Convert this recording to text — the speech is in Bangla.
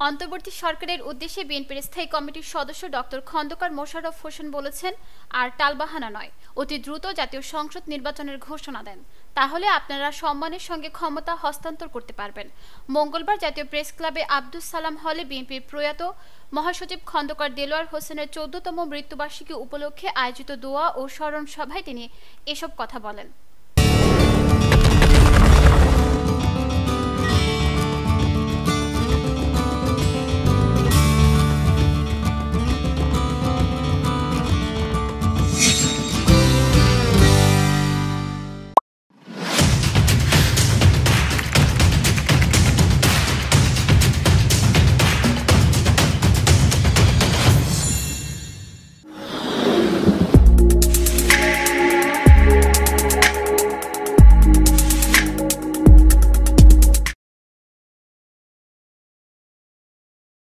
অন্তর্বর্তী সরকারের উদ্দেশ্যে বিএনপির স্থায়ী কমিটির সদস্য ডক্টর খন্দকার মোশাররফ হোসেন বলেছেন, আর টালবাহানা নয়, অতি দ্রুত জাতীয় সংসদ নির্বাচনের ঘোষণা দেন, তাহলে আপনারা সম্মানের সঙ্গে ক্ষমতা হস্তান্তর করতে পারবেন। মঙ্গলবার জাতীয় প্রেস ক্লাবে আব্দুস সালাম হলে বিএনপির প্রয়াত মহাসচিব খন্দকার দেলোয়ার হোসেনের ১৪তম মৃত্যুবার্ষিকী উপলক্ষে আয়োজিত দোয়া ও স্মরণ সভায় তিনি এসব কথা বলেন।